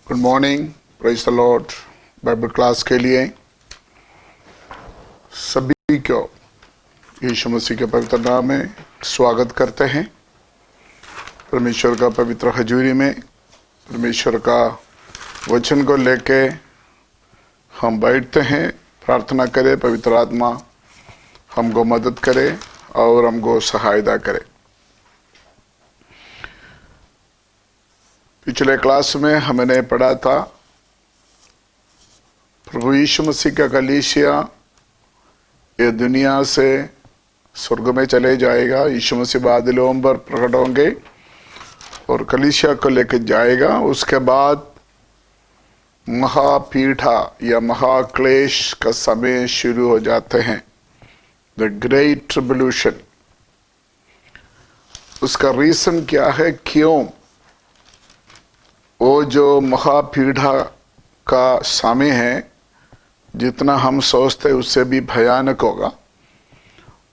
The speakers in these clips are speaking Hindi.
Good morning, praise the Lord. Bible class के लिए सभी को यीशु मसीह के पवित्र नाम में स्वागत करते हैं। परमेश्वर का पवित्र हजूरी में परमेश्वर का वचन को लेके हम बैठते हैं, प्रार्थना करें पवित्र आत्मा हमको मदद करे और हमको सहायता करे। पिछले क्लास में हमने पढ़ा था प्रभु यीशु मसीह का कलीसिया ये दुनिया से स्वर्ग में चले जाएगा। यीशु मसीह बादलों पर प्रकट होंगे और कलीसिया को लेकर जाएगा। उसके बाद महापीढ़ा या महाक्लेश का समय शुरू हो जाते हैं, द ग्रेट ट्रिब्यूलेशन। उसका रीजन क्या है, क्यों वो जो महापीढ़ा का समय है जितना हम सोचते उससे भी भयानक होगा।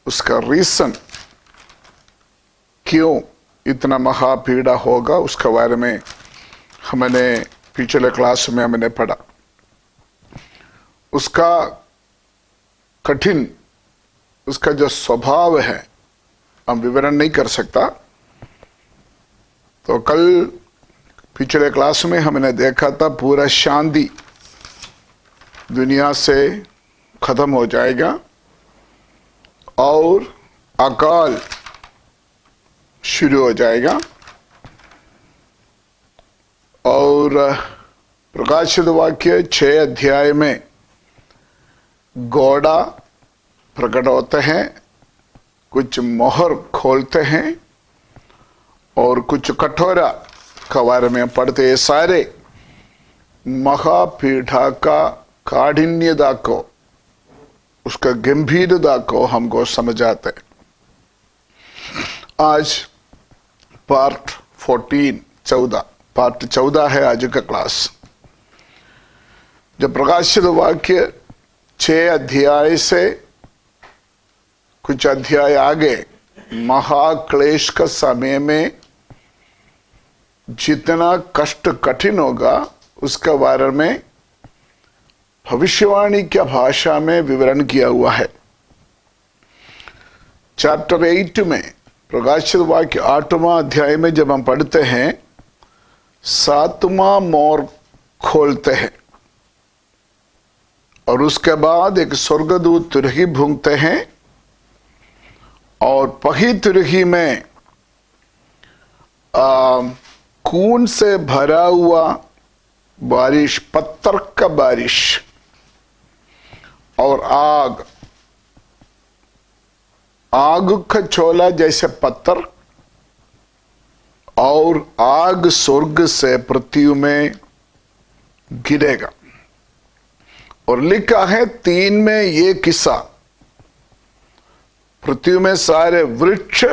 उसका रीजन क्यों इतना महापीढ़ा होगा उसके बारे में हमने पिछले क्लास में हमने पढ़ा। उसका कठिन, उसका जो स्वभाव है हम विवरण नहीं कर सकता। तो कल पिछले क्लास में हमने देखा था पूरा शांति दुनिया से खत्म हो जाएगा और अकाल शुरू हो जाएगा। और प्रकाशित वाक्य 6 अध्याय में घोड़ा प्रकट होते हैं, कुछ मोहर खोलते हैं और कुछ कठोरा के बारे में पढ़ते हैं। सारे महापीढ़ा का काठिन्यता को, उसका गंभीरता को हमको समझाते हैं। आज पार्ट 14 है आज का क्लास। जब प्रकाशित वाक्य 6 अध्याय से कुछ अध्याय आगे महाक्लेश का समय में जितना कष्ट कठिन होगा उसके बारे में भविष्यवाणी की भाषा में विवरण किया हुआ है। चैप्टर 8 में प्रकाशित वाक्य 8वां अध्याय में जब हम पढ़ते हैं 7वां मोहर खोलते हैं और उसके बाद एक स्वर्गदूत तुरही भूंगते हैं और पही तुरही में खून से भरा हुआ बारिश, पत्थर का बारिश और आग का छोला जैसे पत्थर और आग स्वर्ग से पृथ्वी में गिरेगा। और लिखा है 3 में ये किस्सा, पृथ्वी में सारे वृक्ष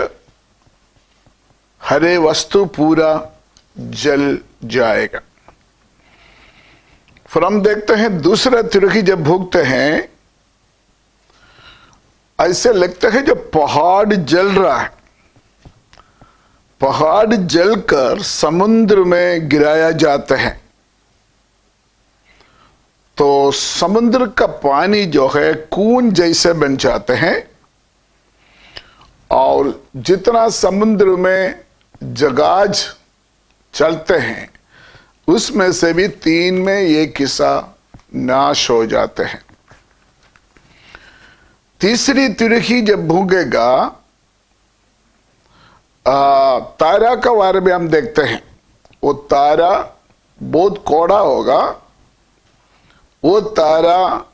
हरे वस्तु पूरा जल जाएगा। फिर हम देखते हैं दूसरा तुरही जब भूखते हैं ऐसे लगता है जो पहाड़ जल रहा है, पहाड़ जलकर समुद्र में गिराया जाता है। तो समुद्र का पानी जो है खून जैसे बन जाते हैं और जितना समुद्र में जहाज चलते हैं उसमें से भी 3 में ये किस्सा नाश हो जाते हैं। तीसरी तुरही जब भूगेगा तारा का बारे में हम देखते हैं। वो तारा बहुत कौड़ा होगा, वो तारा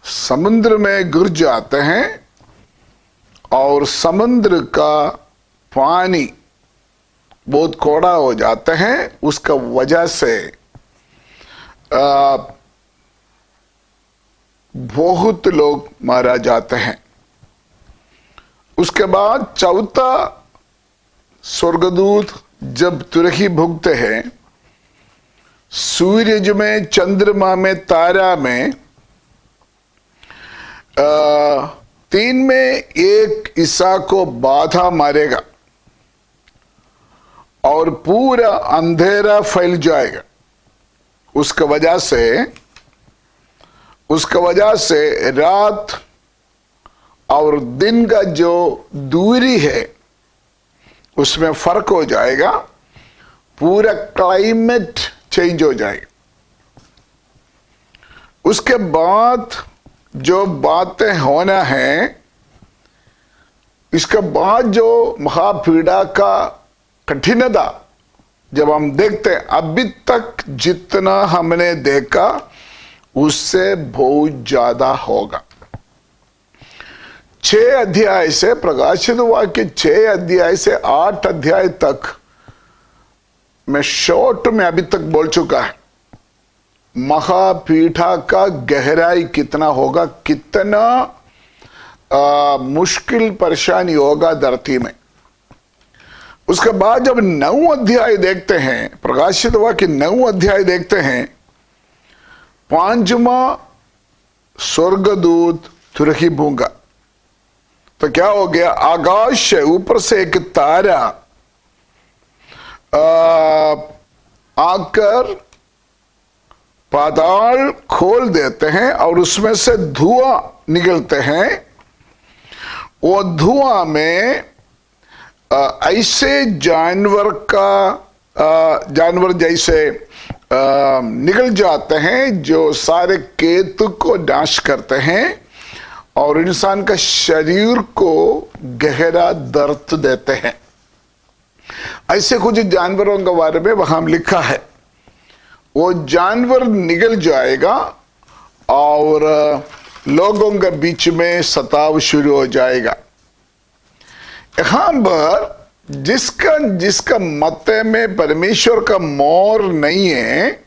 समुद्र में गिर जाते हैं और समुद्र का पानी बहुत कौड़ा हो जाते हैं। उसका वजह से बहुत लोग मारा जाते हैं। उसके बाद चौथा स्वर्गदूत जब तुरही भुगते हैं, सूरज में, चंद्रमा में, तारा में 3 में एक ईसा को बाधा मारेगा और पूरा अंधेरा फैल जाएगा। उसका वजह से रात और दिन का जो दूरी है उसमें फर्क हो जाएगा, पूरा क्लाइमेट चेंज हो जाएगा। उसके बाद जो बातें होना है, इसके बाद जो महापीड़ा का कठिनता जब हम देखते हैं, अभी तक जितना हमने देखा उससे बहुत ज्यादा होगा। 6 अध्याय से, प्रकाशित वाक्य 6 अध्याय से 8 अध्याय तक मैं शॉर्ट में अभी तक बोल चुका है। महापीठा का गहराई कितना होगा, कितना मुश्किल परेशानी होगा धरती में। उसके बाद जब 9 अध्याय देखते हैं, प्रकाशित वाक्य 9 अध्याय देखते हैं, 5वां स्वर्गदूत तुरही बूंगा, तो क्या हो गया, आकाश से ऊपर से एक तारा आकर पाताल खोल देते हैं और उसमें से धुआं निकलते हैं। वो धुआं में ऐसे जानवर जैसे निकल जाते हैं जो सारे केतु को नाश करते हैं और इंसान का शरीर को गहरा दर्द देते हैं। ऐसे कुछ जानवरों के बारे में वहां लिखा है। वो जानवर निकल जाएगा और लोगों के बीच में सताव शुरू हो जाएगा। यहां पर जिसका मत में परमेश्वर का मोहर नहीं है,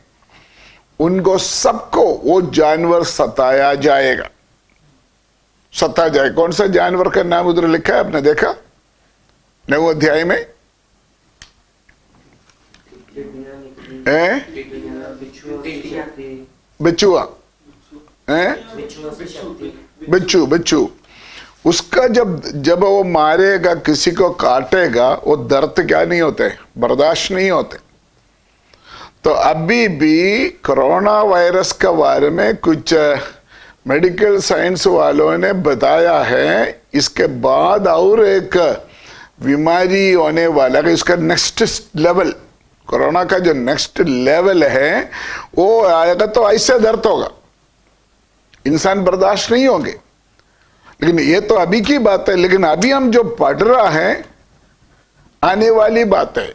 उनको सबको वो जानवर सताया जाएगा। कौन सा जानवर का नाम उधर लिखा है, आपने देखा 9 अध्याय में? बिच्छुआ, बिच्छू। उसका जब वो मारेगा, किसी को काटेगा, वो दर्द क्या नहीं होते, बर्दाश्त नहीं होते। तो अभी भी कोरोना वायरस के बारे में कुछ मेडिकल साइंस वालों ने बताया है, इसके बाद और एक बीमारी होने वाला है, इसका नेक्स्ट लेवल, कोरोना का जो नेक्स्ट लेवल है वो आएगा, तो ऐसे दर्द होगा, इंसान बर्दाश्त नहीं होंगे। लेकिन ये तो अभी की बात है, लेकिन अभी हम जो पढ़ रहा है आने वाली बात है,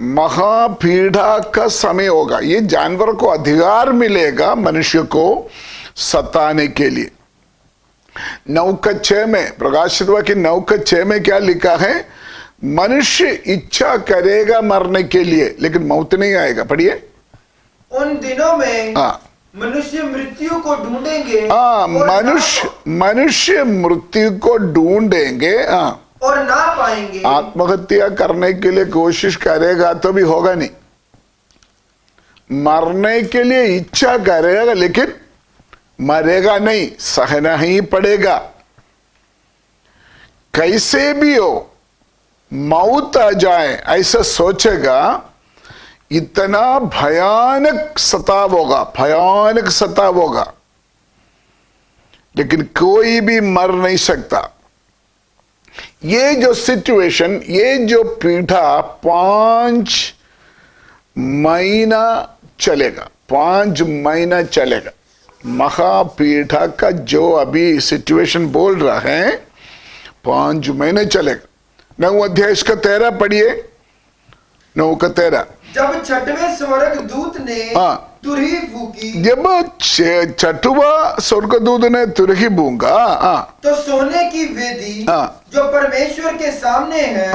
महापीड़ा का समय होगा। ये जानवर को अधिकार मिलेगा मनुष्य को सताने के लिए। 9:6 में, प्रकाशित वाक्य 9:6 में क्या लिखा है, मनुष्य इच्छा करेगा मरने के लिए, लेकिन मौत नहीं आएगा। पढ़िए, उन दिनों में मनुष्य मृत्यु को ढूंढेंगे, मनुष्य मृत्यु को ढूंढेंगे और ना पाएंगे। आत्महत्या करने के लिए कोशिश करेगा तो भी होगा नहीं, मरने के लिए इच्छा करेगा लेकिन मरेगा नहीं, सहना ही पड़ेगा। कैसे भी हो मौत आ जाए ऐसा सोचेगा, इतना भयानक सताव होगा, लेकिन कोई भी मर नहीं सकता। ये जो सिचुएशन, ये जो पीड़ा 5 महीना चलेगा, 5 महीना चलेगा। महापीड़ा का जो अभी सिचुएशन बोल रहा है 5 महीने चलेगा। 9 अध्याय इसका 13 पढ़िए, 9 का 13। जब 6वें स्वर्गदूत ने तुरही फूकी, जब 6वां स्वर्गदूत ने तुरही फूंका, तो सोने की वेदी जो परमेश्वर के सामने है,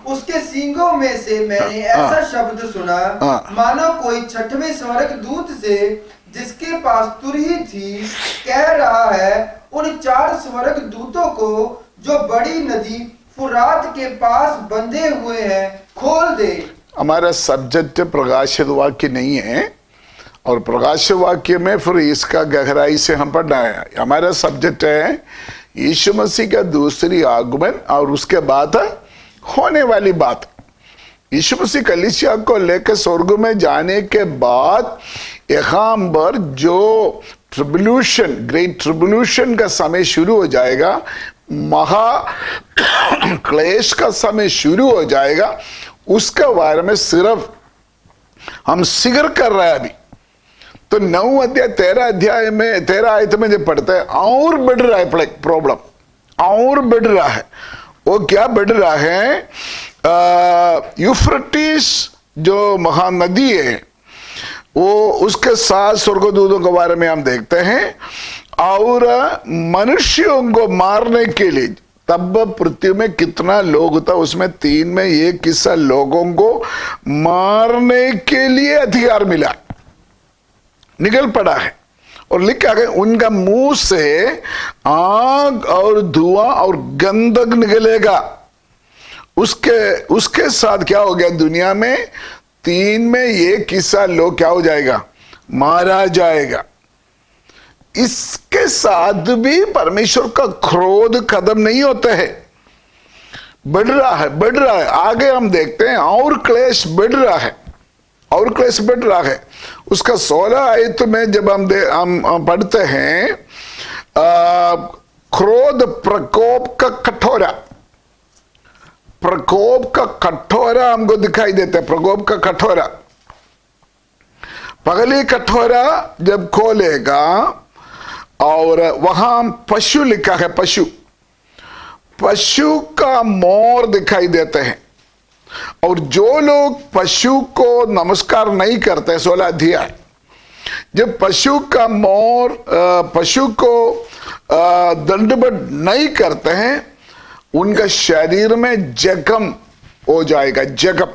उसके सींगों में से मैंने ऐसा शब्द सुना, मानो कोई 6वें स्वर्गदूत से जिसके पास तुरही थी कह रहा है, उन 4 स्वर्गदूतों को जो बड़ी नदी फुरात के पास बंधे हुए हैं खोल दे। हमारा सब्जेक्ट प्रकाशित वाक्य नहीं है, और प्रकाशित वाक्य में फिर इसका गहराई से हम पढ़ना है। हमारा सब्जेक्ट है यीशु मसीह का दूसरी आगमन और उसके बाद होने वाली बात। यीशु मसीह कलीसिया को लेकर स्वर्ग में जाने के बाद यहाँ पर जो ट्रिब्यूलेशन, ग्रेट ट्रिब्यूलेशन का समय शुरू हो जाएगा, महा क्लेश का समय शुरू हो जाएगा, उसके बारे में सिर्फ हम जिक्र कर रहे हैं अभी। तो 9 अध्याय 13 अध्याय में 13 आयत में जब पढ़ते हैं और बढ़ रहा है प्रॉब्लम, और बढ़ रहा है। वो क्या बढ़ रहा है? यूफ्रेटिस जो महानदी है वो उसके साथ स्वर्गदूतों के बारे में हम देखते हैं, और मनुष्यों को मारने के लिए तब पृथ्वी में कितना लोग था, उसमें 3 में 1 हिस्सा लोगों को मारने के लिए अधिकार मिला, निकल पड़ा है। और लिखा है उनका मुंह से आग और धुआं और गंधक निकलेगा। उसके साथ क्या हो गया? दुनिया में 3 में 1 हिस्सा लोग क्या हो जाएगा? मारा जाएगा। इसके साथ भी परमेश्वर का क्रोध खत्म नहीं होता है, बढ़ रहा है, बढ़ रहा है। आगे हम देखते हैं और क्लेश बढ़ रहा है, और क्लेश बढ़ रहा है। उसका 16 आयत में जब हम पढ़ते हैं, क्रोध प्रकोप का कठोरा, प्रकोप का कठोरा हमको दिखाई देता है। प्रकोप का कठोरा, पगली कठोरा जब खोलेगा और वहां पशु लिखा है, पशु, पशु का मोर दिखाई देते हैं। और जो लोग पशु को नमस्कार नहीं करते, 16 अध्याय, जब पशु का मोर पशु को दंडवत नहीं करते हैं, उनका शरीर में जख्म हो जाएगा, जख्म।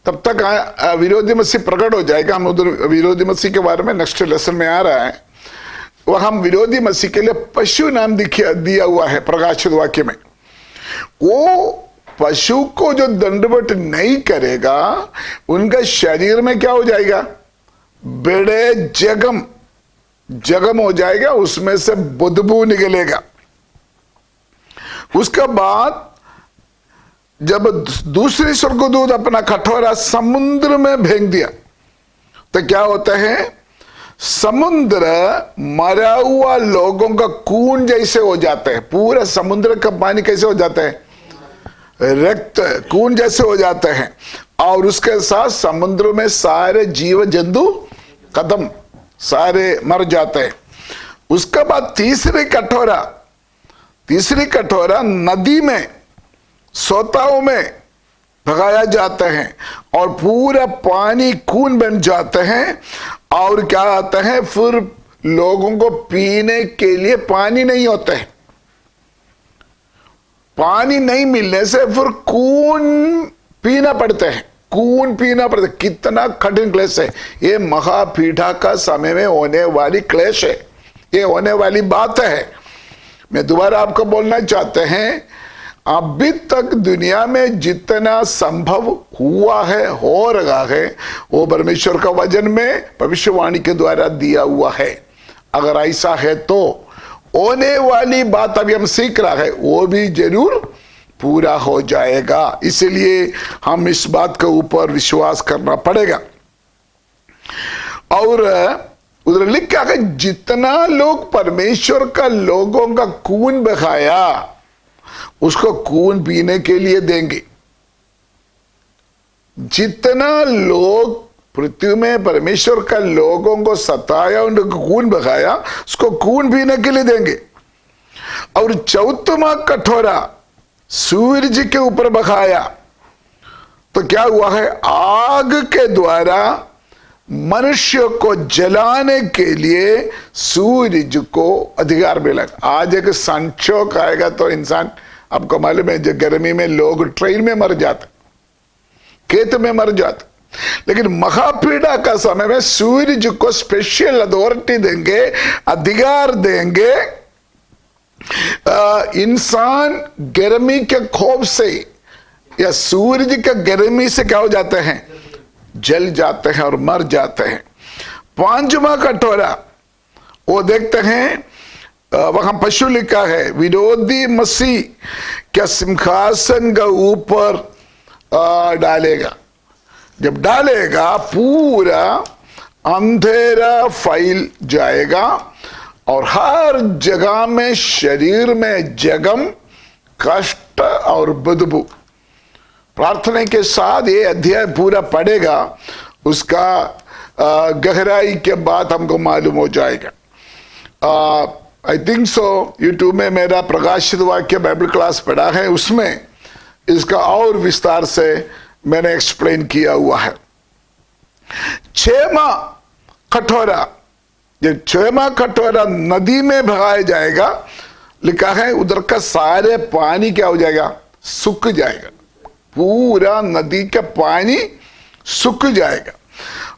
तब तक विरोधी मसीह प्रकट हो जाएगा। हम उधर विरोधी मसीह के बारे में नेक्स्ट लेसन में आ रहा है। वह हम विरोधी मसीह के लिए पशु नाम दिया हुआ है प्रकाशित वाक्य में। वो पशु को जो दंडवत नहीं करेगा, उनका शरीर में क्या हो जाएगा? बड़े जख्म हो जाएगा, उसमें से बदबू निकलेगा। उसके बाद जब दूसरी स्वर्गदूत अपना कठोरा समुद्र में फेंक दिया, तो क्या होता है? समुद्र मरा हुआ लोगों का खून जैसे हो जाता है। पूरा समुद्र का पानी कैसे हो जाता है? रक्त खून जैसे हो जाते हैं। और उसके साथ समुद्र में सारे जीव जंतु खत्म, सारे मर जाते हैं। उसके बाद तीसरी कठोरा नदी में, सोताओं में भगाया जाते हैं, और पूरा पानी खून बन जाते हैं। और क्या आता है? फिर लोगों को पीने के लिए पानी नहीं होता है। पानी नहीं मिलने से फिर खून पीना पड़ता है, खून पीना पड़ता है। कितना कठिन क्लेश है ये! महापीठा का समय में होने वाली क्लेश है, ये होने वाली बात है। मैं दोबारा आपको बोलना चाहते हैं, अभी तक दुनिया में जितना संभव हुआ है, हो रहा है, वो परमेश्वर का वचन में भविष्यवाणी के द्वारा दिया हुआ है। अगर ऐसा है तो होने वाली बात अभी हम सीख रहा है, वो भी जरूर पूरा हो जाएगा। इसलिए हम इस बात के ऊपर विश्वास करना पड़ेगा। और उधर लिखा है, जितना लोग परमेश्वर का लोगों का खून बहाया, उसको खून पीने के लिए देंगे। जितना लोग पृथ्वी में परमेश्वर का लोगों को सताया, उनको खून बहाया, उसको खून पीने के लिए देंगे। और चौथमा कठोरा सूरज के ऊपर बहाया, तो क्या हुआ है? आग के द्वारा मनुष्य को जलाने के लिए सूरज को अधिकार मिला। आज एक संचोक आएगा तो इंसान, आपको मालूम है, जो गर्मी में लोग ट्रेन में मर जाते, खेत में मर जाते, लेकिन महापीड़ा का समय में सूरज को स्पेशल अथॉरिटी देंगे, अधिकार देंगे। इंसान गर्मी के खौफ से या सूरज के गर्मी से क्या हो जाते हैं? जल जाते हैं और मर जाते हैं। 5वां कटोरा वो देखते हैं, वहां पशु लिखा है, विरोधी मसीह क्या सिंहासन के ऊपर डालेगा। जब डालेगा पूरा अंधेरा फैल जाएगा और हर जगह में शरीर में जगम, कष्ट और बदबू। प्रार्थना के साथ ये अध्याय पूरा पढ़ेगा, उसका गहराई के बाद हमको मालूम हो जाएगा। आई थिंक सो यूट्यूब में मेरा प्रकाशित वाक्य बाइबल क्लास पढ़ा है, उसमें इसका और विस्तार से मैंने एक्सप्लेन किया हुआ है। छेमा कटोरा, जब छेमा कटोरा नदी में भगाया जाएगा, लिखा है उधर का सारे पानी क्या हो जाएगा, सूख जाएगा। पूरा नदी का पानी सूख जाएगा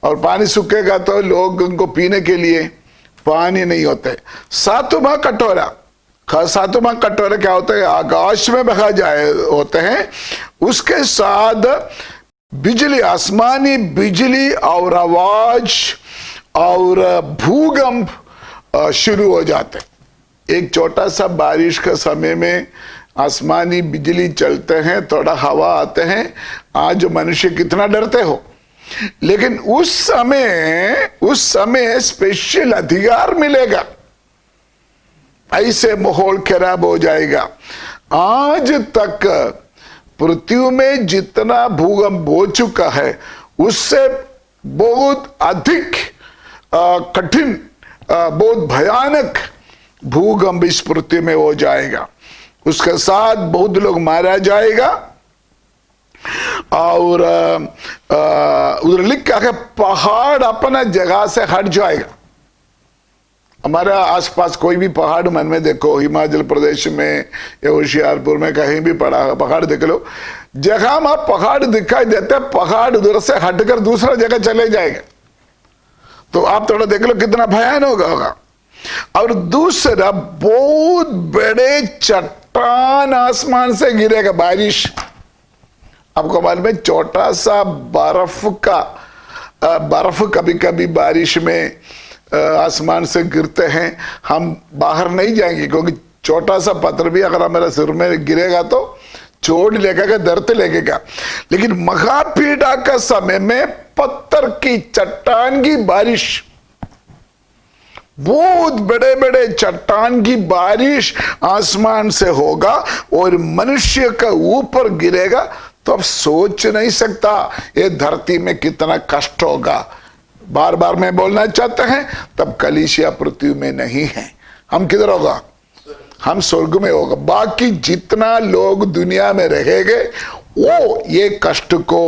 और पानी सूखेगा तो लोगों को पीने के लिए पानी नहीं होते। सातवां कटोरा, सातवां कटोरा क्या होता है, आकाश में बहा जाए होते हैं, उसके साथ बिजली, आसमानी बिजली और आवाज और भूकंप शुरू हो जाते। एक छोटा सा बारिश का समय में आसमानी बिजली चलते हैं, थोड़ा हवा आते हैं, आज मनुष्य कितना डरते हो, लेकिन उस समय स्पेशल अधिकार मिलेगा, ऐसे माहौल खराब हो जाएगा। आज तक पृथ्वी में जितना भूकंप हो चुका है उससे बहुत अधिक कठिन, बहुत भयानक भूकंप इस पृथ्वी में हो जाएगा। उसके साथ बहुत लोग मारा जाएगा और उधर लिखा है पहाड़ अपना जगह से हट जाएगा। हमारा आसपास कोई भी पहाड़ मन में देखो, हिमाचल प्रदेश में या होशियारपुर में कहीं भी पहाड़ देख लो, जगह में पहाड़ दिखाई देते, पहाड़ उधर से हटकर दूसरा जगह चले जाएगा। तो आप थोड़ा देख लो कितना भयानक होगा। और दूसरा, बहुत बड़े चट्टान आसमान से गिरेगा, बारिश। आपको मालूम है छोटा सा बर्फ कभी कभी बारिश में आसमान से गिरते हैं, हम बाहर नहीं जाएंगे क्योंकि छोटा सा पत्थर भी अगर हमारे सिर में गिरेगा तो चोट लगेगा, दर्द लगेगा। लेकिन महापीड़ा का समय में पत्थर की, चट्टान की बारिश, बहुत बड़े बड़े चट्टान की बारिश आसमान से होगा और मनुष्य का ऊपर गिरेगा, तो अब सोच नहीं सकता ये धरती में कितना कष्ट होगा। बार बार मैं बोलना चाहते हैं, तब कलीसिया पृथ्वी में नहीं है, हम किधर होगा, हम स्वर्ग में होगा। बाकी जितना लोग दुनिया में रहेंगे वो ये कष्ट को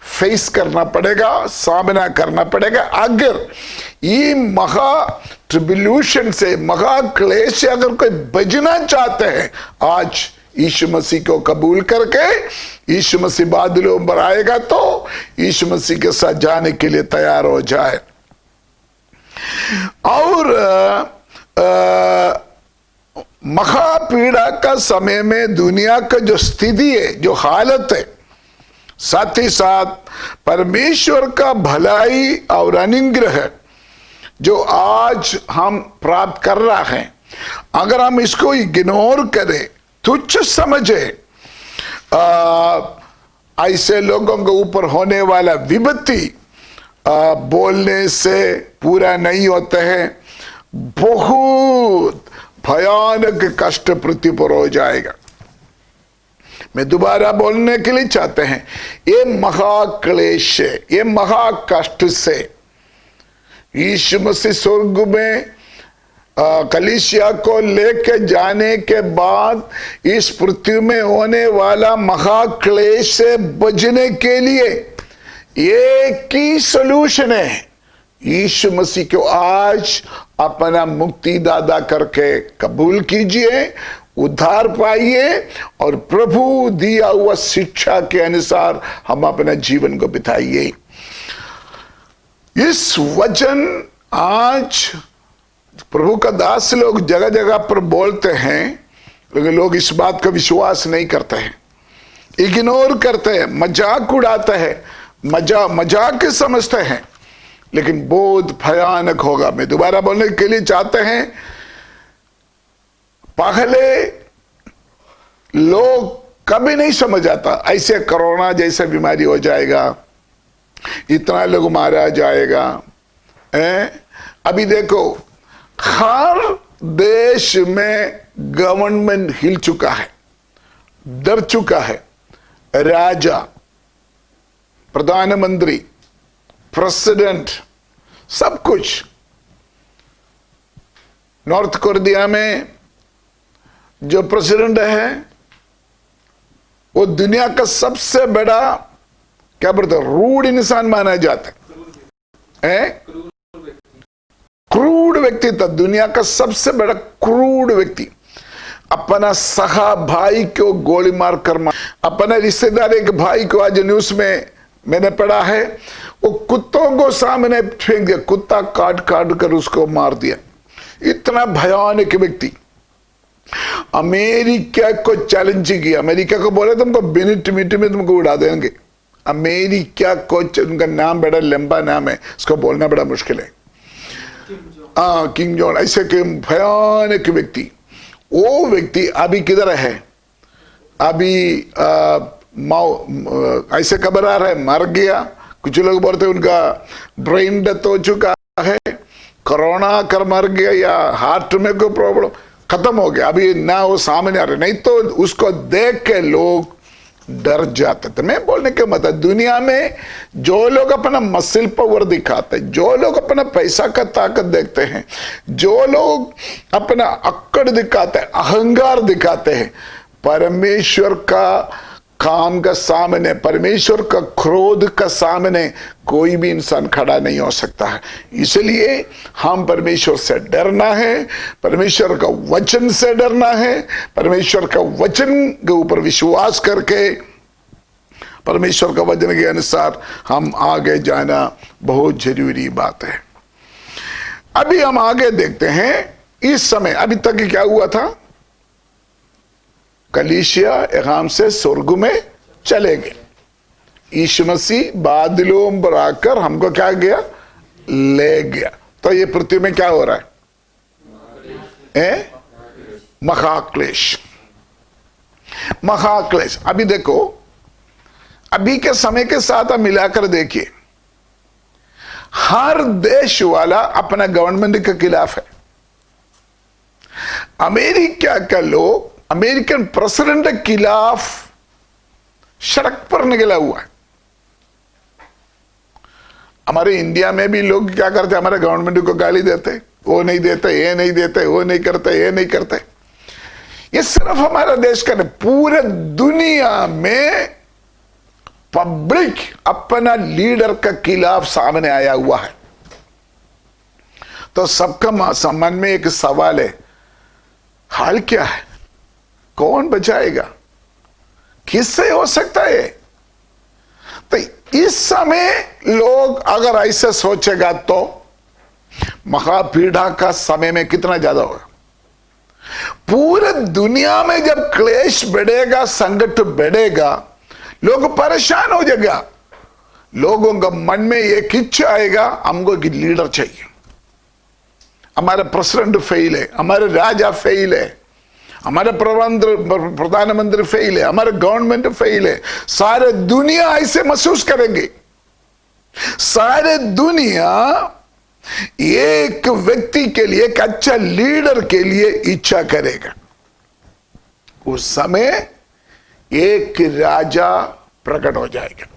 फेस करना पड़ेगा, सामना करना पड़ेगा। अगर ये महा ट्रिब्यूलेशन से, महा क्लेश से अगर कोई बचना चाहते हैं, आज यीशु मसीह को कबूल करके यीशु मसीह बादलों पर आएगा तो यीशु मसीह के साथ जाने के लिए तैयार हो जाए। और महापीड़ा का समय में दुनिया का जो स्थिति है, जो हालत है, साथ ही साथ परमेश्वर का भलाई और अनुग्रह जो आज हम प्राप्त कर रहा है, अगर हम इसको इग्नोर करें, तुच्छ समझे, ऐसे लोगों के ऊपर होने वाला विपत्ति बोलने से पूरा नहीं होते हैं। बहुत भयानक कष्ट पृथ्वी पर हो जाएगा। मैं दोबारा बोलने के लिए चाहते हैं, ये महाक्लेश, ये महाकष्ट से यीशु मसीह स्वर्ग में कलीसिया को लेके जाने के बाद इस पृथ्वी में होने वाला महाक्लेश से बचने के लिए एक ही सॉल्यूशन है, यीशु मसीह को आज अपना मुक्तिदाता करके कबूल कीजिए, उद्धार पाइए और प्रभु दिया हुआ शिक्षा के अनुसार हम अपना जीवन को बिताइए। इस वचन आज प्रभु का दास लोग जगह जगह पर बोलते हैं, लेकिन लोग इस बात का विश्वास नहीं करते हैं, इग्नोर करते हैं, मजाक उड़ाते हैं, मजाक समझते हैं, लेकिन बहुत भयानक होगा। मैं दोबारा बोलने के लिए चाहते हैं, पहले लोग कभी नहीं समझ आता ऐसे कोरोना जैसे बीमारी हो जाएगा, इतना लोग मारा जाएगा। अभी देखो हर देश में गवर्नमेंट हिल चुका है, डर चुका है। राजा, प्रधानमंत्री, प्रेसिडेंट, सब कुछ। नॉर्थ कोरिया में जो प्रेसिडेंट है वो दुनिया का सबसे बड़ा क्या बोलते हैं, रूड इंसान माना जाता है। क्रूड व्यक्ति था, दुनिया का सबसे बड़ा क्रूड व्यक्ति। अपना सहा भाई को गोली मार कर अपने रिश्तेदार एक भाई को आज न्यूज में मैंने पढ़ा है, वो कुत्तों को सामने फेंक दिया, कुत्ता काट काट कर उसको मार दिया। इतना भयानक व्यक्ति। अमेरिका को चैलेंज किया, अमेरिका को बोले तुमको मिनट में तुमको उड़ा देंगे। अमेरिका को, उनका नाम बड़ा लंबा नाम है, उसको बोलना बड़ा मुश्किल है। किंग जॉन, ऐसे के भयानक व्यक्ति। वो व्यक्ति अभी किधर है? अभी ऐसे खबर आ रहा है मर गया। कुछ लोग बोलते हैं उनका ब्रेन डेथ हो चुका है, कोरोना कर मर गया या हार्ट में कोई प्रॉब्लम, खत्म हो गया। अभी ना वो सामने आ रहे, नहीं तो उसको देख के लोग डर जाते थे। मैं बोलने का मतलब, दुनिया में जो लोग अपना मसल पावर दिखाते हैं, जो लोग अपना पैसा का ताकत देखते हैं, जो लोग अपना अक्कड़ दिखाते हैं, अहंकार दिखाते हैं, परमेश्वर का काम का सामने, परमेश्वर का क्रोध का सामने कोई भी इंसान खड़ा नहीं हो सकता है। इसलिए हम परमेश्वर से डरना है, परमेश्वर का वचन से डरना है, परमेश्वर का वचन के ऊपर विश्वास करके परमेश्वर का वचन के अनुसार हम आगे जाना बहुत जरूरी बात है। अभी हम आगे देखते हैं, इस समय अभी तक क्या हुआ था? कलीसिया एकाम से स्वर्ग में चले गए। यीशु मसीह बादलों पर आकर हमको क्या गया? ले गया। तो ये पृथ्वी में क्या हो रहा है? महाक्लेश। महाक्लेश। अभी देखो, अभी के समय के साथ आप मिलाकर देखिए, हर देश वाला अपना गवर्नमेंट के खिलाफ है। अमेरिका का लोग अमेरिकन प्रेसिडेंट के खिलाफ सड़क पर निकला हुआ है। हमारे इंडिया में भी लोग क्या करते, हमारे गवर्नमेंट को गाली देते, वो नहीं देते, ये नहीं देते, वो नहीं करते, ये नहीं करते। ये सिर्फ हमारा देश का नहीं, पूरे दुनिया में पब्लिक अपना लीडर का खिलाफ सामने आया हुआ है। तो सबका मन में एक सवाल है, हाल क्या है? कौन बचाएगा? किससे हो सकता है? तो इस समय लोग अगर ऐसे सोचेगा तो महापीड़ा का समय में कितना ज्यादा होगा। पूरे दुनिया में जब क्लेश बढ़ेगा, संकट बढ़ेगा, लोग परेशान हो जाएगा। लोगों का मन में एक इच्छा आएगा, हमको एक लीडर चाहिए। हमारा प्रेसिडेंट फेल है, हमारे राजा फेल है, हमारे प्रधानमंत्री फेल है, हमारे गवर्नमेंट फेल है। सारे दुनिया ऐसे महसूस करेंगे। सारे दुनिया एक व्यक्ति के लिए, एक अच्छा लीडर के लिए इच्छा करेगा। उस समय एक राजा प्रकट हो जाएगा।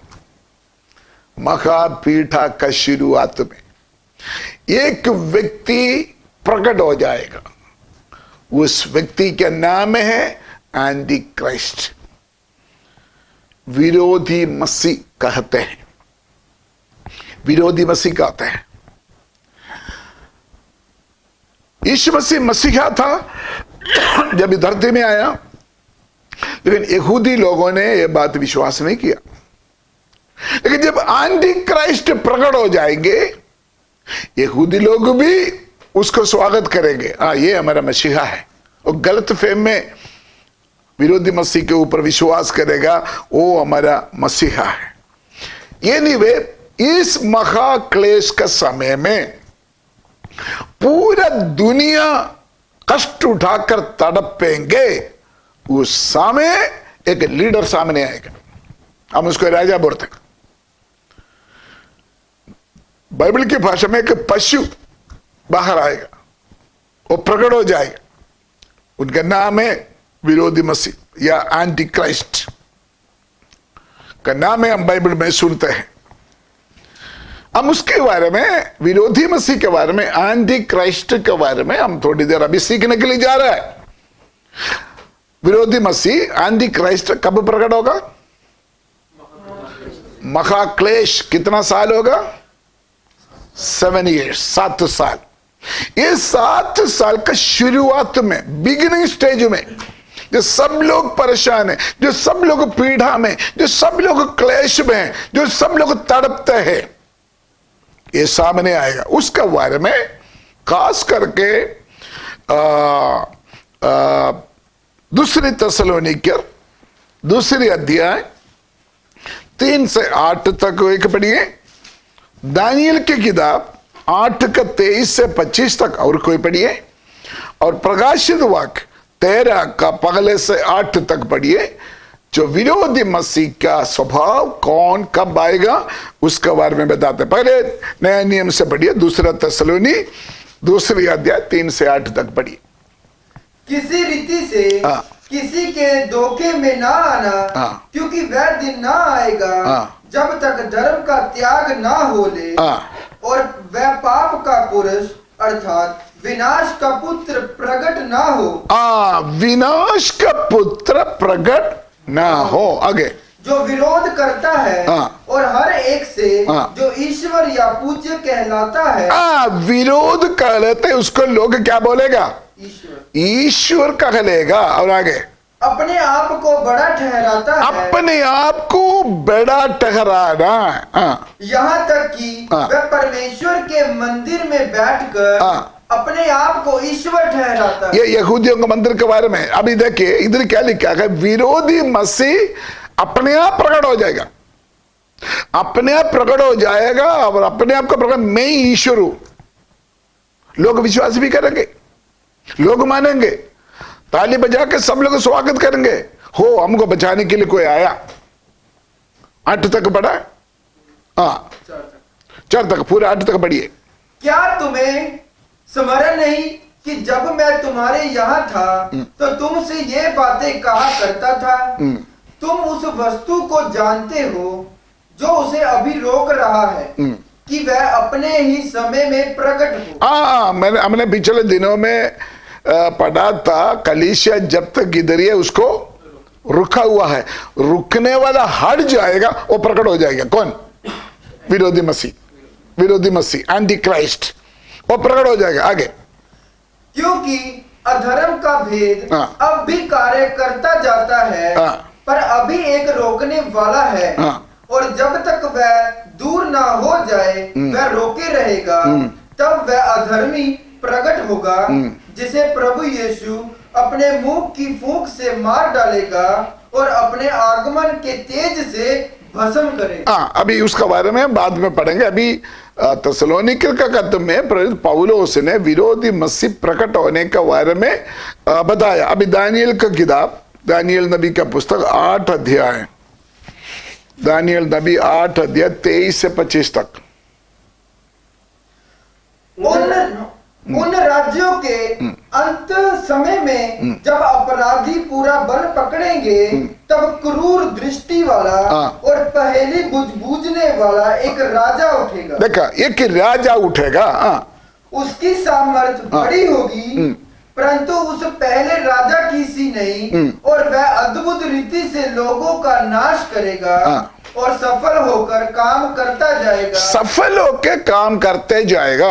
महापीठा का शुरुआत में एक व्यक्ति प्रकट हो जाएगा। उस व्यक्ति का नाम है एंटी क्राइस्ट, विरोधी मसीह कहते हैं। विरोधी मसीह कहते हैं। यीशु मसीह मसीहा था जब इस धरती में आया, लेकिन यहूदी लोगों ने यह बात विश्वास नहीं किया। लेकिन जब एंटी क्राइस्ट प्रकट हो जाएंगे, यहूदी लोग भी उसको स्वागत करेंगे। ये हमारा मसीहा है। और गलत फहमी में विरोधी मसीह के ऊपर विश्वास करेगा, वो हमारा मसीहा है। ये नहीं, वे इस महाक्लेश का समय में पूरा दुनिया कष्ट उठाकर तड़पेंगे। उस समय एक लीडर सामने आएगा, हम उसको राजा बोलते हैं। बाइबल की भाषा में एक पशु बाहर आएगा, वो प्रकट हो जाएगा, उनका नाम है विरोधी मसीह या एंटी क्राइस्ट का नाम है, हम बाइबल में सुनते हैं। हम उसके बारे में, विरोधी मसीह के बारे में, एंटी क्राइस्ट के बारे में हम थोड़ी देर अभी सीखने के लिए जा रहा है। विरोधी मसीह एंटी क्राइस्ट कब प्रकट होगा? महाक्लेश कितना साल होगा? 7 years, 7 साल। ये 7 साल का शुरुआत में, बिगिनिंग स्टेज में, जो सब लोग परेशान हैं, जो सब लोग पीड़ा में, जो सब लोग क्लेश में हैं, जो सब लोग तड़पते हैं, ये सामने आएगा। उसके बारे में खास करके दूसरी थिस्सलुनीकियों 2 अध्याय 3 से 8 तक एक पढ़िए। दानियल की किताब 8 का 23 से 25 तक और कोई पढ़िए, और प्रकाशित वाक्य 13 का पहले से 8 तक पढ़िए। जो विरोधी मसीह का स्वभाव कौन कब आएगा उसके बारे में बताते। पहले नया नियम से पढ़िए, 2 थिस्सलुनी 2 अध्याय 3 से 8 तक पढ़िए। किसी रीति से किसी के धोखे में ना आना, क्योंकि वह दिन ना आएगा जब तक धर्म का त्याग ना हो ले, और वह पाप का पुरुष अर्थात विनाश का पुत्र प्रकट ना हो। विनाश का पुत्र प्रकट ना हो। आगे, जो विरोध करता है और हर एक से जो ईश्वर या पूज्य कहलाता है। विरोध कहते उसको लोग क्या बोलेगा? ईश्वर कहलेगा। और आगे, अपने आप को बड़ा ठहराता है। अपने आप को बड़ा ठहराना, यहाँ तक कि वह परमेश्वर के मंदिर में बैठकर अपने आप को ईश्वर ठहराता है। ये यहूदियों के मंदिर के बारे में। अभी देखिए इधर क्या लिखा है, विरोधी मसीह अपने आप प्रकट हो जाएगा, अपने आप प्रकट हो जाएगा, और अपने आप का प्रकट, मैं ही ईश्वर हूं। लोग विश्वास भी करेंगे, लोग मानेंगे, ताली बजा के सब लोग स्वागत करेंगे, हो हमको बचाने के लिए कोई आया। 8 तक पढ़ा? 4 तक, पूरे 8 तक पढ़िए। क्या तुम्हें स्मरण नहीं कि जब मैं तुम्हारे यहाँ था तो तुमसे ये बातें कहा करता था? तुम उस वस्तु को जानते हो जो उसे अभी रोक रहा है कि वह अपने ही समय में प्रकट हो। हमने पिछले दिनों में पढ़ा था, कलीसिया जब तक इधर है उसको रुका हुआ है, रुकने वाला हट जाएगा, वो प्रकट हो जाएगा। कौन? विरोधी मसीह, विरोधी मसीह एंटी क्राइस्ट, वो प्रकट हो जाएगा। आगे, क्योंकि अधर्म का भेद अब भी कार्य करता जाता है, पर अभी एक रोकने वाला है, और जब तक वह दूर ना हो जाए वह रोके रहेगा। तब वह अधर्मी प्रकट होगा, जिसे प्रभु यीशु अपने मुंह की फूंक से मार डालेगा और अपने आगमन के तेज से भस्म करेगा। अभी उसका बारे में बाद में पढ़ेंगे। अभी थिस्सलुनीकियों का खत में प्रेरित पौलुस ने विरोधी मसीह प्रकट होने के बारे में बताया। अभी दानियल का किताब, दानियल नबी का पुस्तक 8 अध्याय, दानियल नबी 8 अध्याय 23 से 25 तक। उन राज्यों के अंत समय में जब अपराधी पूरा बल पकड़ेंगे, तब क्रूर दृष्टि वाला और पहेली बूझने वाला एक राजा उठेगा। देखा, एक राजा उठेगा। उसकी सामर्थ्य बड़ी होगी, परंतु उस पहले राजा की सी नहीं, और वह अद्भुत रीति से लोगों का नाश करेगा और सफल होकर काम करता जाएगा। सफल होकर काम करते जाएगा।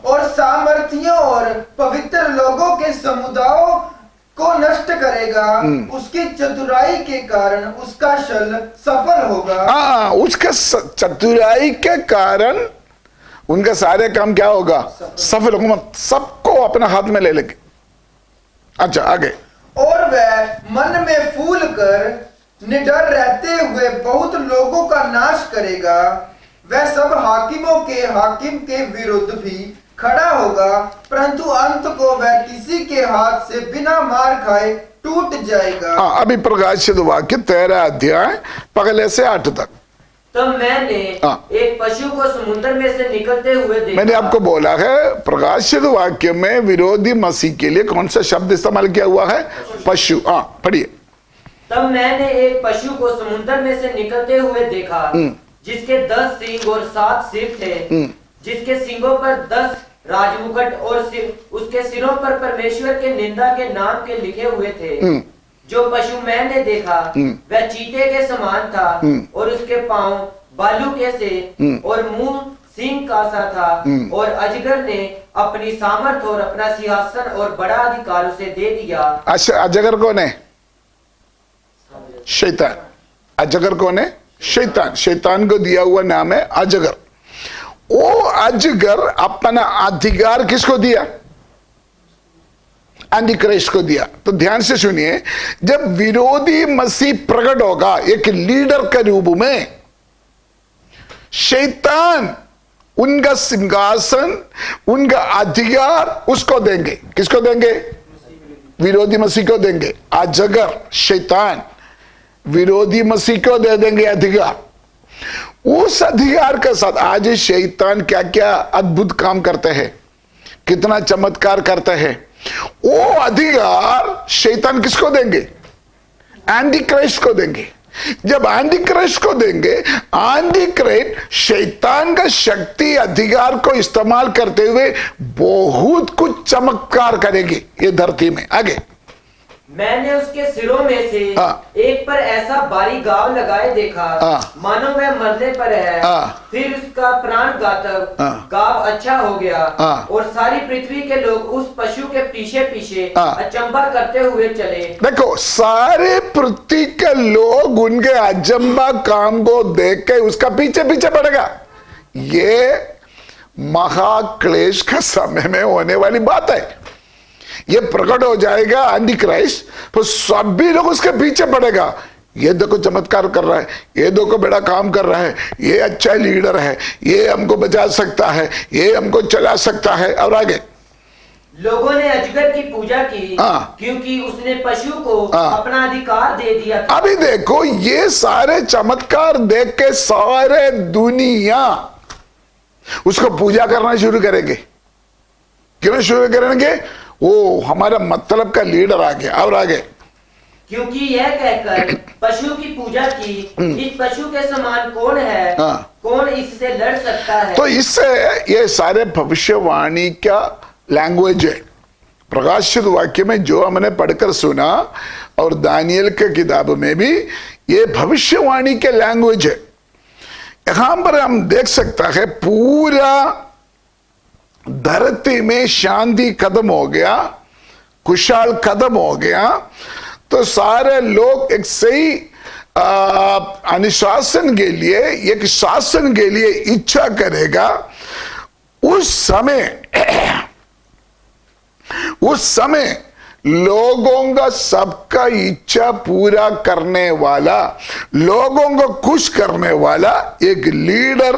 और सामर्थियों और पवित्र लोगों के समुदायों को नष्ट करेगा। उसकी चतुराई के कारण उसका छल सफल होगा। उसका चतुराई के कारण उनका सारे काम क्या होगा? सफल होगा। सबको अपने हाथ में ले लेंगे। अच्छा, आगे, और वह मन में फूल कर निडर रहते हुए बहुत लोगों का नाश करेगा। वह सब हाकिम के विरुद्ध भी खड़ा होगा, परंतु अंत को वह किसी के हाथ से बिना मार खाए टूट जाएगा। अभी प्रकाशित वाक्य 13 अध्याय पहले से 8 तक। तब मैंने एक पशु को समुद्र में से निकलते हुए देखा। मैंने आपको बोला है प्रकाशित वाक्य में विरोधी मसीह के लिए कौन सा शब्द इस्तेमाल किया हुआ है? पशु। पढ़िए। तब मैंने एक पशु को समुद्र में से निकलते हुए देखा, जिसके 10 सींग और 7 सिर थे, जिसके सींगों पर 10 राजमुकुट और उसके सिरों पर परमेश्वर के निंदा के नाम के लिखे हुए थे। जो पशु मैंने देखा वह चीते के समान था और उसके पांव बालू के से और मुंह सिंह का सा था। और अजगर ने अपनी सामर्थ और अपना सिंहासन और बड़ा अधिकार उसे दे दिया। अच्छा, अजगर कौन है? शैतान। अजगर कौन है? शैतान। शैतान को दिया हुआ नाम है अजगर। वो अजगर अपना अधिकार किसको दिया? एंटी क्राइस्ट को दिया। तो ध्यान से सुनिए, जब विरोधी मसीह प्रकट होगा एक लीडर के रूप में, शैतान उनका सिंहासन, उनका अधिकार उसको देंगे। किसको देंगे? विरोधी मसीह को देंगे। अजगर शैतान विरोधी मसीह को दे देंगे अधिकार। उस अधिकार के साथ आज शैतान क्या क्या अद्भुत काम करते हैं, कितना चमत्कार करते हैं। वो अधिकार शैतान किसको देंगे? एंटी क्राइस्ट को देंगे। जब एंटी क्राइस्ट को देंगे, एंटी क्राइस्ट शैतान का शक्ति अधिकार को इस्तेमाल करते हुए बहुत कुछ चमत्कार करेगी ये धरती में। आगे मैंने उसके सिरों में से एक पर ऐसा भारी गाव लगाए देखा, मानो वह मरने पर है। फिर उसका प्राण घातक गाव अच्छा हो गया और सारी पृथ्वी के लोग उस पशु के पीछे पीछे अचंभा करते हुए चले। देखो, सारे पृथ्वी के लोग उनके अचंभा काम को देख के उसका पीछे पीछे पड़ेगा। ये महाक्लेश का समय में होने वाली बात है। ये प्रकट हो जाएगा एंटी क्राइस्ट, तो सभी लोग उसके पीछे पड़ेगा। ये देखो चमत्कार कर रहा है, ये देखो बड़ा काम कर रहा है, ये अच्छा लीडर है, ये हमको बचा सकता है, ये हमको चला सकता है। और आगे लोगों ने अजगर की पूजा की, क्योंकि उसने पशु को अपना अधिकार दे दिया था। अभी देखो, ये सारे चमत्कार देख के सारे दुनिया उसको पूजा करना शुरू करेंगे। क्यों शुरू करेंगे? वो हमारा मतलब का लीडर आ गया। और आगे क्योंकि यह कहकर पशु की पूजा की, इस पशु के समान कौन है, कौन इससे लड़ सकता है। तो इससे ये सारे भविष्यवाणी का लैंग्वेज है। प्रकाशित वाक्य में जो हमने पढ़कर सुना और दानियल के किताब में भी ये भविष्यवाणी के लैंग्वेज है। यहां पर हम देख सकता है पूरा धरती में शांति खत्म हो गया, खुशहाल खत्म हो गया, तो सारे लोग एक सही अनुशासन के लिए, एक शासन के लिए इच्छा करेगा। उस समय लोगों का सबका इच्छा पूरा करने वाला, लोगों को खुश करने वाला एक लीडर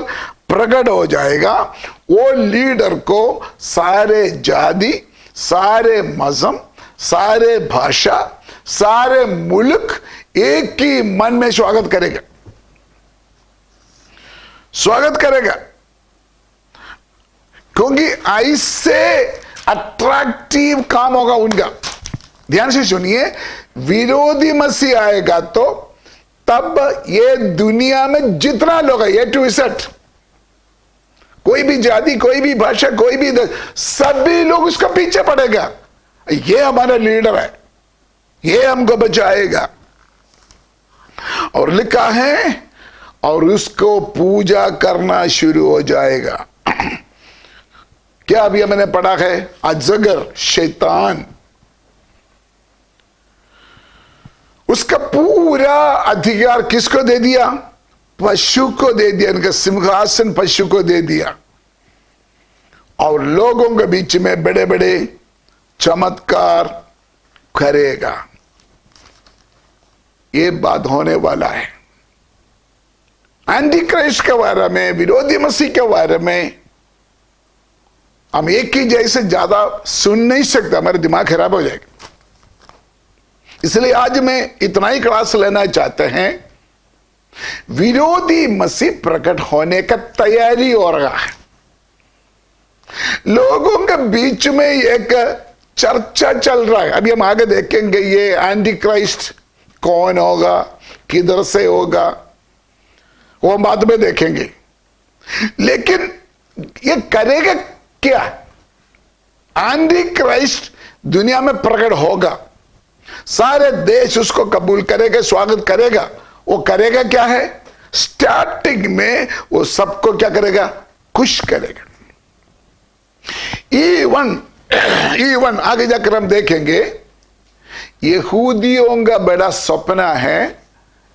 प्रकट हो जाएगा। वो लीडर को सारे जाति, सारे मजहब, सारे भाषा, सारे मुल्क एक ही मन में स्वागत करेगा, स्वागत करेगा। क्योंकि ऐसे अट्रैक्टिव काम होगा उनका। ध्यान से सुनिए, विरोधी मसीह आएगा तो तब ये दुनिया में जितना लोग है, ए टू Z, कोई भी जाति, कोई भी भाषा, कोई भी सभी लोग उसका पीछे पड़ेगा। ये हमारा लीडर है, ये हमको बचाएगा। और लिखा है और उसको पूजा करना शुरू हो जाएगा। क्या अभी हमने पढ़ा है? अजगर शैतान, उसका पूरा अधिकार किसको दे दिया? पशु को दे दिया। इनका सिंहासन पशु को दे दिया और लोगों के बीच में बड़े बड़े चमत्कार करेगा। ये बात होने वाला है। एंटी क्राइस्ट के बारे में, विरोधी मसीह के बारे में हम एक ही जैसे ज्यादा सुन नहीं सकते, हमारे दिमाग खराब हो जाएगा। इसलिए आज मैं इतना ही क्लास लेना चाहते हैं। विरोधी मसीह प्रकट होने का तैयारी हो रहा है। लोगों के बीच में एक चर्चा चल रहा है। अभी हम आगे देखेंगे ये एंटी क्राइस्ट कौन होगा, किधर से होगा, वो हम बाद में देखेंगे। लेकिन ये करेगा क्या? एंटी क्राइस्ट दुनिया में प्रकट होगा, सारे देश उसको कबूल करेगा, स्वागत करेगा। वो करेगा क्या है? स्टार्टिंग में वो सबको क्या करेगा? खुश करेगा। इवन आगे जाकर हम देखेंगे, यहूदियों का बड़ा सपना है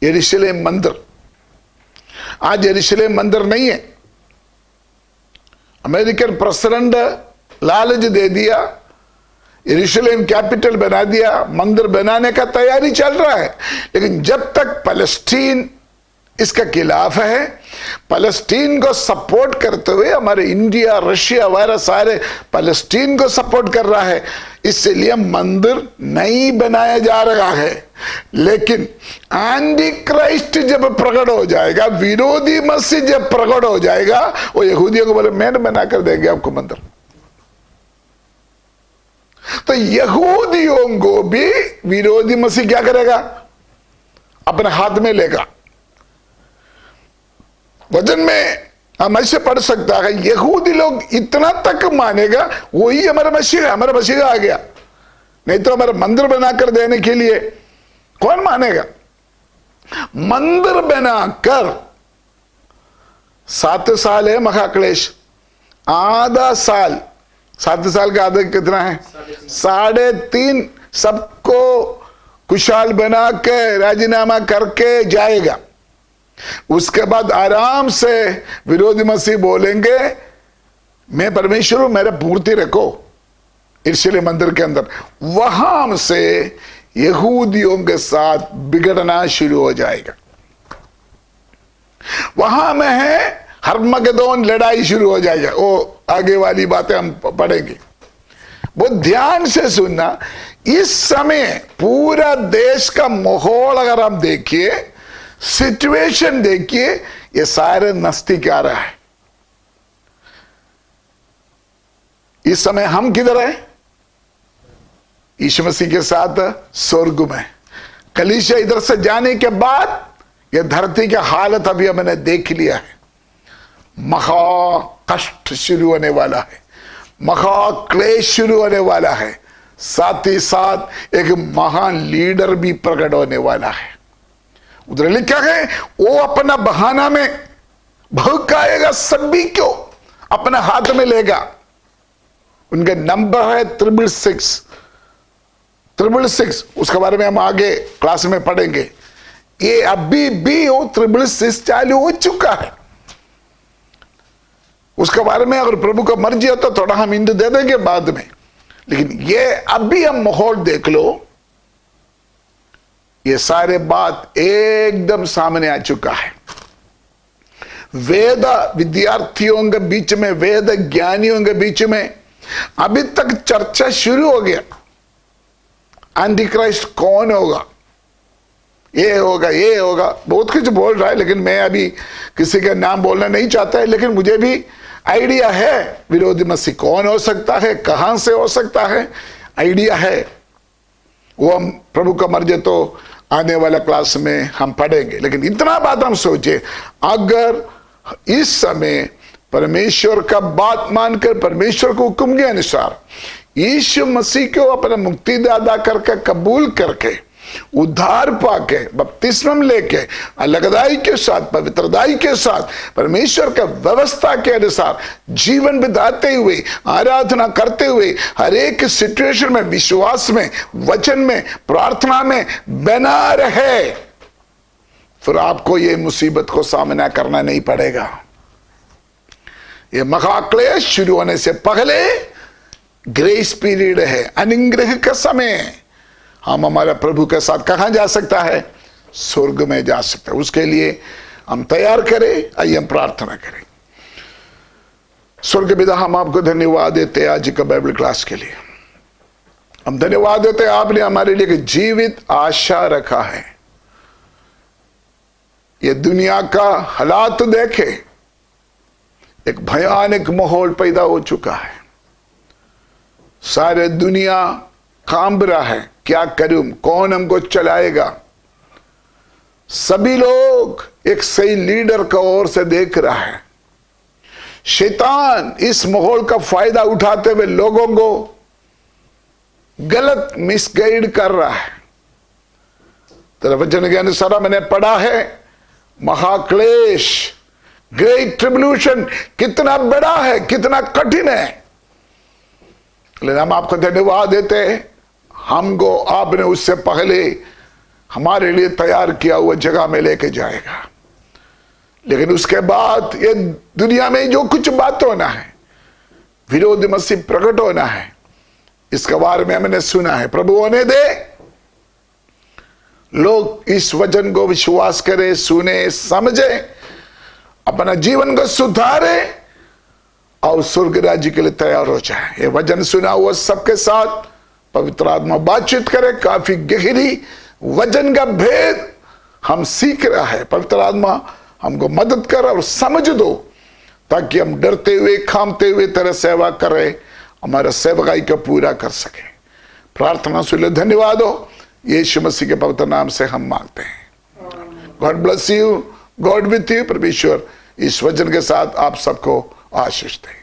यरूशलेम मंदिर। आज यरूशलेम मंदिर नहीं है। अमेरिकन प्रेसिडेंट लालच दे दिया, यरूशलेम कैपिटल बना दिया, मंदिर बनाने का तैयारी चल रहा है। लेकिन जब तक फलस्तीन इसका खिलाफ है, फलस्तीन को सपोर्ट करते हुए हमारे इंडिया, रशिया वगैरह सारे फलस्तीन को सपोर्ट कर रहा है, इसलिए मंदिर नहीं बनाया जा रहा है। लेकिन एंटी क्राइस्ट जब प्रकट हो जाएगा, विरोधी मसीह जब प्रकट हो जाएगा, वो यहूदियों को बोले मैं बनाकर देंगे आपको मंदिर। तो यहूदियों को भी विरोधी मसीह क्या करेगा? अपने हाथ में लेगा। वचन में हम ऐसे पढ़ सकता है, यहूदी लोग इतना तक मानेगा वही हमारा मसीह है, हमारा मसीह आ गया। नहीं तो हमारा मंदिर बनाकर देने के लिए कौन मानेगा? मंदिर बनाकर 7 साल है महाक्लेश, आधा साल, 7 साल का आधा कितना है? 3.5। सबको कुशाल बना के राजीनामा करके जाएगा। उसके बाद आराम से विरोधी मसीह बोलेंगे मैं परमेश्वर हूं, मेरा मूर्ति रखो यरूशलेम मंदिर के अंदर। वहां से यहूदियों के साथ बिगड़ना शुरू हो जाएगा। वहां में है हर्मगेदोन, लड़ाई शुरू हो जाएगा। वो आगे वाली बातें हम पढ़ेंगे। बहुत ध्यान से सुनना। इस समय पूरा देश का माहौल अगर हम देखिए, सिचुएशन देखिए, ये सारे नजदीक आ रहा है। इस समय हम किधर है? यीशु मसीह के साथ स्वर्ग में। कलीसिया इधर से जाने के बाद ये धरती की हालत अभी हमने देख लिया है। महा कष्ट शुरू होने वाला है, महा क्लेश शुरू होने वाला है। साथ ही साथ एक महान लीडर भी प्रकट होने वाला है। उधर लिखा है, वो अपना बहाना में भड़काएगा, सभी को अपना हाथ में लेगा। उनके नंबर है 666। उसके बारे में हम आगे क्लास में पढ़ेंगे। ये अभी भी वो 666 चालू हो चुका है। उसके बारे में अगर प्रभु का मर्जी हो तो थोड़ा हम हिंट दे देंगे बाद में। लेकिन ये अभी हम माहौल देख लो, ये सारे बात एकदम सामने आ चुका है। वेद विद्यार्थियों के बीच में, वेद ज्ञानियों के बीच में अभी तक चर्चा शुरू हो गया। एंटी क्राइस्ट कौन होगा, ये होगा, ये होगा, बहुत कुछ बोल रहा है। लेकिन मैं अभी किसी का नाम बोलना नहीं चाहता है। लेकिन मुझे भी आइडिया है विरोधी मसीह कौन हो सकता है, कहां से हो सकता है, आइडिया है। वो हम प्रभु का मर्जी तो आने वाला क्लास में हम पढ़ेंगे। लेकिन इतना बात हम सोचे, अगर इस समय परमेश्वर का बात मानकर, परमेश्वर को हुक्म के अनुसार यीशु मसीह को अपना मुक्तिदाता करके कबूल करके, उद्धार पाके, बपतिस्मम लेके, अलगदाई के साथ, पवित्रदाई के साथ, परमेश्वर के व्यवस्था के अनुसार जीवन बिताते हुए, आराधना करते हुए, हर एक सिचुएशन में विश्वास में, वचन में, प्रार्थना में बना रहे, फिर आपको ये मुसीबत को सामना करना नहीं पड़ेगा। ये महाक्लेश शुरू होने से पहले ग्रेस पीरियड है, अनुग्रह का समय। हम हमारे प्रभु के साथ कहां जा सकता है? स्वर्ग में जा सकता है। उसके लिए हम तैयार करें। आइए हम प्रार्थना करें। स्वर्ग पिता, हम आपको धन्यवाद देते हैं आज का बाइबल क्लास के लिए। हम धन्यवाद देते हैं आपने हमारे लिए जीवित आशा रखा है। ये दुनिया का हालात देखे, एक भयानक माहौल पैदा हो चुका है। सारे दुनिया कांब रहा है, क्या करूं, कौन हमको चलाएगा। सभी लोग एक सही लीडर का ओर से देख रहा है। शैतान इस माहौल का फायदा उठाते हुए लोगों को गलत मिसगाइड कर रहा है। तेरे वचन के अनुसार मैंने पढ़ा है, महाक्लेश, ग्रेट ट्रिब्यूलेशन कितना बड़ा है, कितना कठिन है। लेकिन हम आपको धन्यवाद देते हैं, हमको आपने उससे पहले हमारे लिए तैयार किया हुआ जगह में लेके जाएगा। लेकिन उसके बाद ये दुनिया में जो कुछ बात होना है, विरोध मसीह प्रकट होना है, इसके बारे में हमने सुना है। प्रभु होने दे, लोग इस वचन को विश्वास करें, सुने, समझे, अपना जीवन को सुधारे और स्वर्ग राज्य के लिए तैयार हो जाए। ये वचन सुना हुआ सबके साथ पवित्र आत्मा बातचीत करे। काफी गहरी वचन का भेद हम सीख रहा है। पवित्र आत्मा हमको मदद कर और समझ दो, ताकि हम डरते हुए, खामते हुए तेरा सेवा करें, हमारा सेवकाई को पूरा कर सके। प्रार्थना सुन ले, धन्यवाद हो, यीशु मसीह के पवित्र नाम से हम मांगते हैं। God bless you, God with you. परमेश्वर इस वचन के साथ आप सबको आशीष दे।